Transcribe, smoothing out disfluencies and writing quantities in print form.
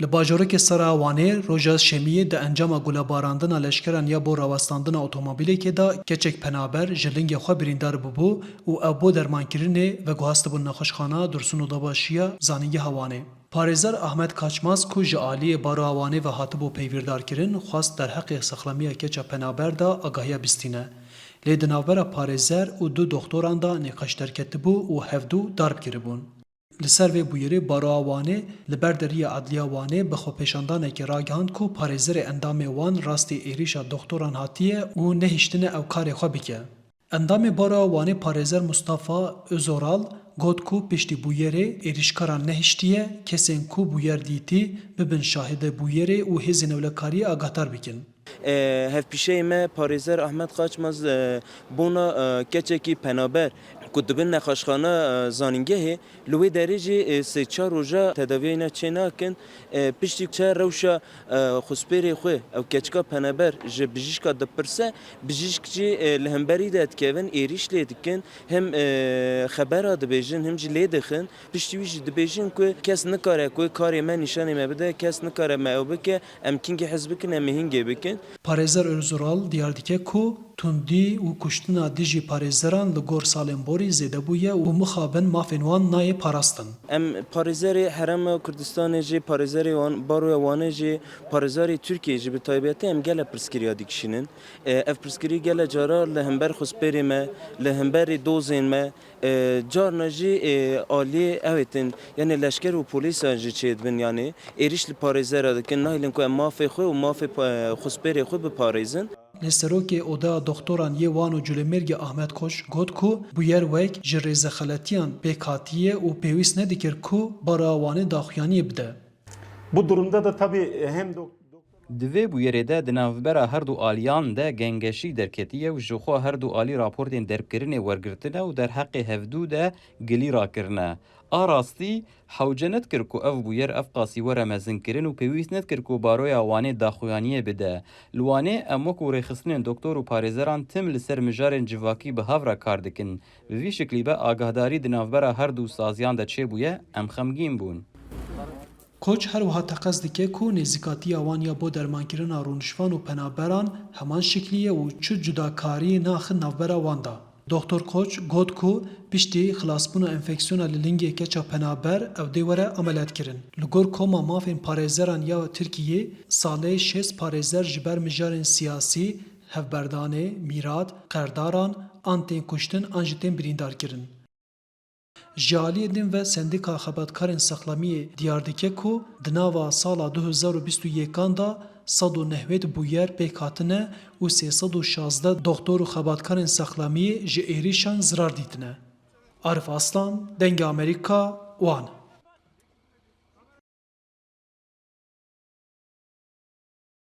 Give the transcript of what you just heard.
Li bajoreke Sarawanê roja şemiyê di encama gulebarandina leşkeran ya bo rawestandina otomobîlekê de keçek penaber ji lingê xwe birîndar bûbû û ew bo dermankirinê veguhastibûn nexweşxana Dursun û Dabaşiya zanîngeh Wanê. Parêzer Ahmet Kaçmaz ku ji aliyê Baro Wanê ve hatibû peyvîrdarkirin, xwast derheqê sexlemiya keça penaber da agahiya bistîne. Lê di navbera parêzer û du doktoran da nêqeş derketibû û hevdû darb kiribûn. Li ser vê bûyerê Baro Wanê li ber Deriyê Adliya Wanê bi xwepêşandanekê ragihand ku parêzerê endamê wan rastî êrişa doktoran hatiye û nehîştine ew karê xwe bike. Endamê Baro Wanê parêzer Mustafa Özoral got ku piştî bûyerê êrişkaran nehîştiye, kesên ku bûyer dîtî bibin şahîdê bûyerê û hêzên ewlekariyê agahdar bikin. Hevpişeyê me parêzer Ahmet Kaçmaz bûna keçekî penaber ku dibin nexweşxana zanîngehê li wê derê jî sê çar roja tedaviyê çê nakin piştî çe rewşa xwespêrê xwe ew keçika penaber ji bijîşka dipirse bijîşk jî li hemberî de dikevin êriş lê dikin hem xebera dibêjin hem jî lê dixin piştî wî jî dibêjin ku kes nikare ku karê me nîşanê me bide kes nikare me ew bike em kîngê hez bikin em ê hîngê bikin. Parêzer Özoral diyar dike ku tundî û kuştina dijî parêzeran li gor salên borî zêde bûye û mixabin mafên wan nayê parastin. Em parêzerê Herêma Kurdistanê jî parêzerê wan Baroya Wanê jî parêzerê Tirkiyeyê jî bi taybetî em gelek pirsgiriya dikişînin. Ev pirsgirî gelek cara li hember xwespêrê me, li hemberê dozên me, carna jî aliyê ew tên yani leşker û polîsa jî çê dibin yani êriş li parêzera dikin nahêlin ku em mafê xwe û mafê xwespêrê xwe biparêzin. Lê serokê Odeya Doktoran yê wan û Culêmergê Ahmet Koç got ku bûyer wek ji rêzexeletiyan pêk hatiye û pêwîst nedikir ku Baro Wanê daxuyaniyê bide. Bu durumda da tabii hem Di vê bûyerê de di navbera her du aliyan de gengeşî derketiye û ji xwe her du alî raportên derbkirinê wergirtine û derheqê hevdû de gilî rakirine. A rastî hewce nedikir ku ev bûyer ev qasî were mezinkirin û pêwîst nedikir ku Baroya Wanê daxuyaniyê bide. Li Wanê em wekû rêxistinên doktor û parêzeran tim li ser mijarên civakî bi hev re kar dikin. Bi vî şeklî be agahdarî di navbera her du saziyan de çêbûye em xemgîn bûn. Koç her wiha teqez dike ku nêzîkatiya wan ya bo dermankirina rûnişvan û penaberan heman şekliye û çi cudakariyê naxin navbera wan da. Doktor Koç got ku piştî xilasbûna enfeksiyona li lingê keça penaber ew dê were ameliyatkirin. Li gor koma mafên parêzeran ya Tirkiyê salê 6 parêzer ji ber mijarên siyasî, hevberdanê, mîrat, qerdaran, an tên kuştin an jî tên birîndarkirin. Ji aliyê din ve Sendika Xebatkarên Sexlemiyê diyar dike ku di nava sala 2021 da 190 bûyer pêk hatine û 316 doktor û xebatkarên sexlemiyê ji êrişan zirar dîtine. Arif Aslan, Dengê Amerîka, Wan.